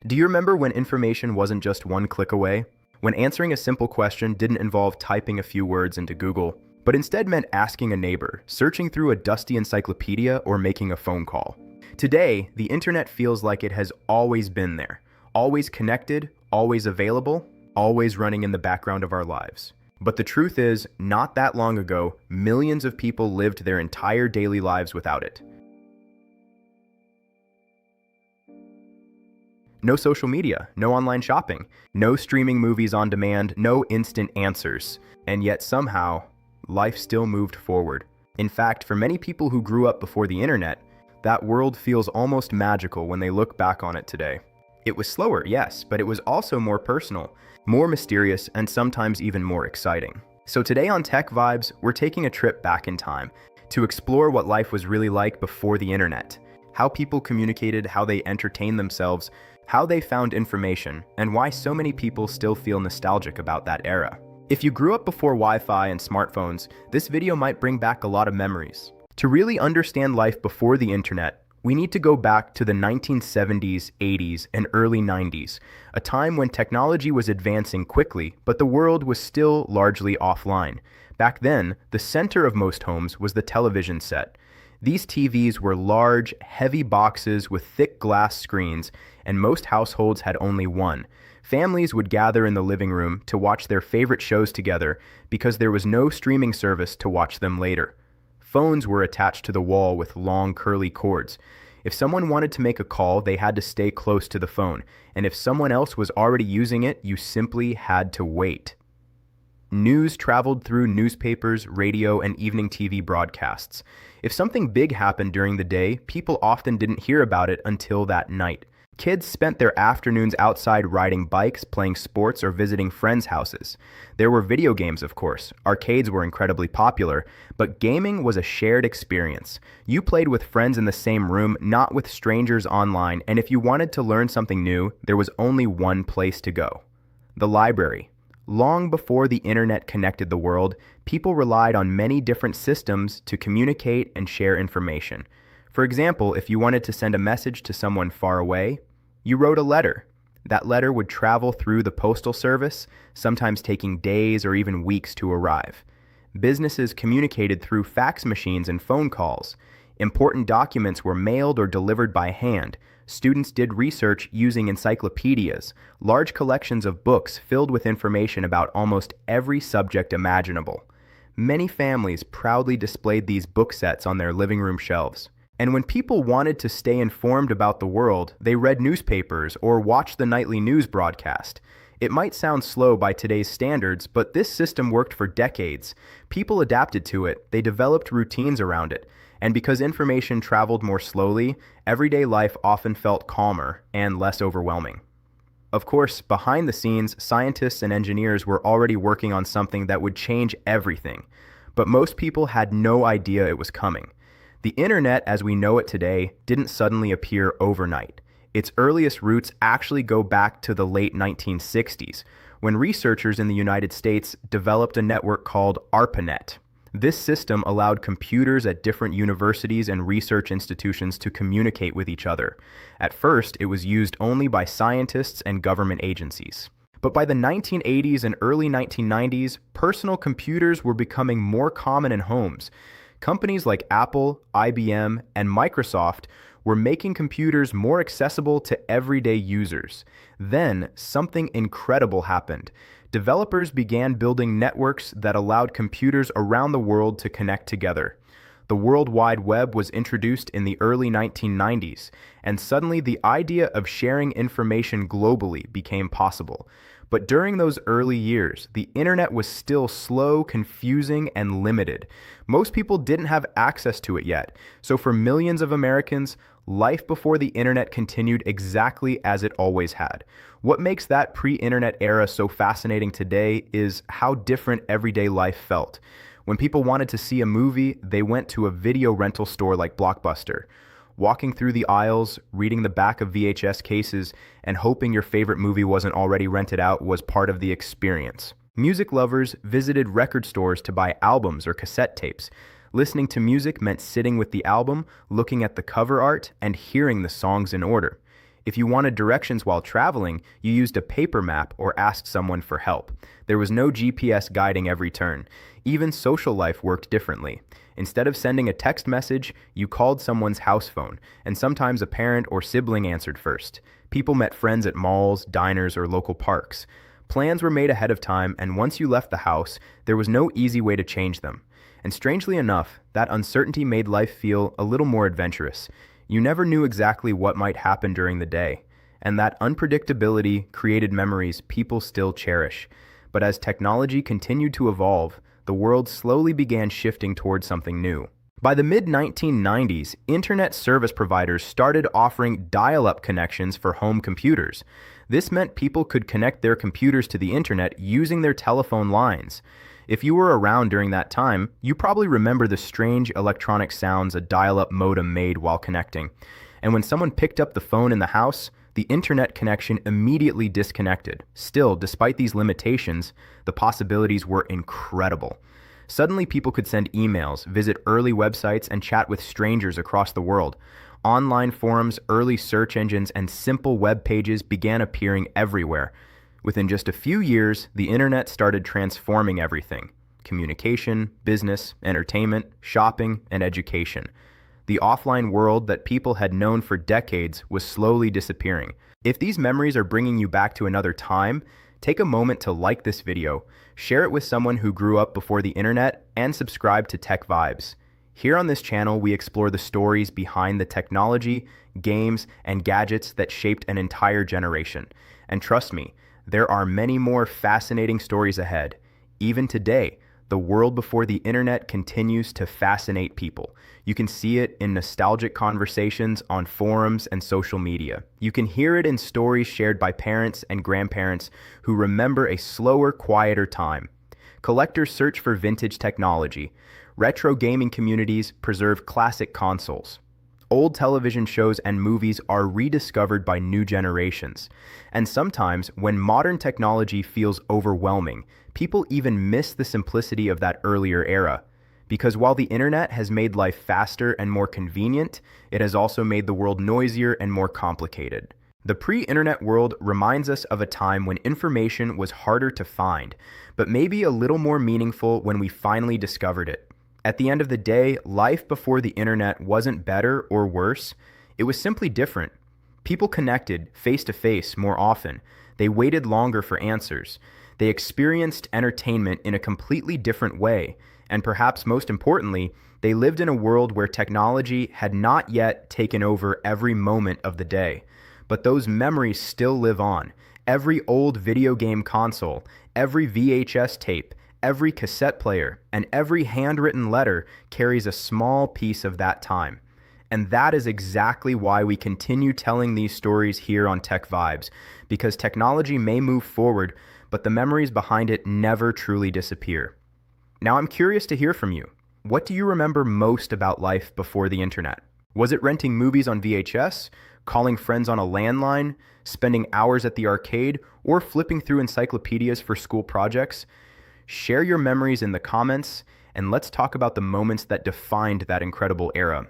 Do you remember when information wasn't just one click away? When answering a simple question didn't involve typing a few words into Google, but instead meant asking a neighbor, searching through a dusty encyclopedia, or making a phone call. Today, the internet feels like it has always been there, always connected, always available, always running in the background of our lives. But the truth is, not that long ago, millions of people lived their entire daily lives without it. No social media, no online shopping, no streaming movies on demand, no instant answers. And yet somehow, life still moved forward. In fact, for many people who grew up before the internet, that world feels almost magical when they look back on it today. It was slower, yes, but it was also more personal, more mysterious, and sometimes even more exciting. So today on Tech Vibes, we're taking a trip back in time to explore what life was really like before the internet, how people communicated, how they entertained themselves, how they found information, and why so many people still feel nostalgic about that era. If you grew up before Wi-Fi and smartphones, this video might bring back a lot of memories. To really understand life before the internet, we need to go back to the 1970s, 80s, and early 90s, a time when technology was advancing quickly, but the world was still largely offline. Back then, the center of most homes was the television set. These TVs were large, heavy boxes with thick glass screens, and most households had only one. Families would gather in the living room to watch their favorite shows together because there was no streaming service to watch them later. Phones were attached to the wall with long, curly cords. If someone wanted to make a call, they had to stay close to the phone, and if someone else was already using it, you simply had to wait. News traveled through newspapers, radio, and evening TV broadcasts. If something big happened during the day, people often didn't hear about it until that night. Kids spent their afternoons outside riding bikes, playing sports, or visiting friends' houses. There were video games, of course. Arcades were incredibly popular, but gaming was a shared experience. You played with friends in the same room, not with strangers online, and if you wanted to learn something new, there was only one place to go: the library. Long before the internet connected the world, people relied on many different systems to communicate and share information. For example, if you wanted to send a message to someone far away, you wrote a letter. That letter would travel through the postal service, sometimes taking days or even weeks to arrive. Businesses communicated through fax machines and phone calls. Important documents were mailed or delivered by hand. Students did research using encyclopedias, large collections of books filled with information about almost every subject imaginable. Many families proudly displayed these book sets on their living room shelves. And when people wanted to stay informed about the world, they read newspapers or watched the nightly news broadcast. It might sound slow by today's standards, but this system worked for decades. People adapted to it, they developed routines around it, and because information traveled more slowly, everyday life often felt calmer and less overwhelming. Of course, behind the scenes, scientists and engineers were already working on something that would change everything, but most people had no idea it was coming. The internet, as we know it today, didn't suddenly appear overnight. Its earliest roots actually go back to the late 1960s, when researchers in the United States developed a network called ARPANET. This system allowed computers at different universities and research institutions to communicate with each other. At first, it was used only by scientists and government agencies. But by the 1980s and early 1990s, personal computers were becoming more common in homes. Companies like Apple, IBM, and Microsoft were making computers more accessible to everyday users. Then, something incredible happened. Developers began building networks that allowed computers around the world to connect together. The World Wide Web was introduced in the early 1990s, and suddenly the idea of sharing information globally became possible. But during those early years, the internet was still slow, confusing, and limited. Most people didn't have access to it yet. So for millions of Americans, life before the internet continued exactly as it always had. What makes that pre-internet era so fascinating today is how different everyday life felt. When people wanted to see a movie, they went to a video rental store like Blockbuster. Walking through the aisles, reading the back of VHS cases, and hoping your favorite movie wasn't already rented out was part of the experience. Music lovers visited record stores to buy albums or cassette tapes. Listening to music meant sitting with the album, looking at the cover art, and hearing the songs in order. If you wanted directions while traveling, you used a paper map or asked someone for help. There was no GPS guiding every turn. Even social life worked differently. Instead of sending a text message, you called someone's house phone, and sometimes a parent or sibling answered first. People met friends at malls, diners, or local parks. Plans were made ahead of time, and once you left the house, there was no easy way to change them. And strangely enough, that uncertainty made life feel a little more adventurous. You never knew exactly what might happen during the day, and that unpredictability created memories people still cherish. But as technology continued to evolve, the world slowly began shifting towards something new. By the mid-1990s, internet service providers started offering dial-up connections for home computers. This meant people could connect their computers to the internet using their telephone lines. If you were around during that time, you probably remember the strange electronic sounds a dial-up modem made while connecting. And when someone picked up the phone in the house, the internet connection immediately disconnected. Still, despite these limitations, the possibilities were incredible. Suddenly, people could send emails, visit early websites, and chat with strangers across the world. Online forums, early search engines, and simple web pages began appearing everywhere. Within just a few years, the internet started transforming everything: communication, business, entertainment, shopping, and education. The offline world that people had known for decades was slowly disappearing. If these memories are bringing you back to another time, take a moment to like this video, share it with someone who grew up before the internet, and subscribe to TechVibes. Here on this channel, we explore the stories behind the technology, games, and gadgets that shaped an entire generation. And trust me, there are many more fascinating stories ahead. Even today, the world before the internet continues to fascinate people. You can see it in nostalgic conversations on forums and social media. You can hear it in stories shared by parents and grandparents who remember a slower, quieter time. Collectors search for vintage technology. Retro gaming communities preserve classic consoles. Old television shows and movies are rediscovered by new generations. And sometimes, when modern technology feels overwhelming, people even miss the simplicity of that earlier era. Because while the internet has made life faster and more convenient, it has also made the world noisier and more complicated. The pre-internet world reminds us of a time when information was harder to find, but maybe a little more meaningful when we finally discovered it. At the end of the day, life before the internet wasn't better or worse. It was simply different. People connected face to face more often. They waited longer for answers. They experienced entertainment in a completely different way. And perhaps most importantly, they lived in a world where technology had not yet taken over every moment of the day. But those memories still live on. Every old video game console, every VHS tape, every cassette player, and every handwritten letter carries a small piece of that time. And that is exactly why we continue telling these stories here on TechVibes, because technology may move forward, but the memories behind it never truly disappear. Now I'm curious to hear from you. What do you remember most about life before the internet? Was it renting movies on VHS, calling friends on a landline, spending hours at the arcade, or flipping through encyclopedias for school projects? Share your memories in the comments, and let's talk about the moments that defined that incredible era.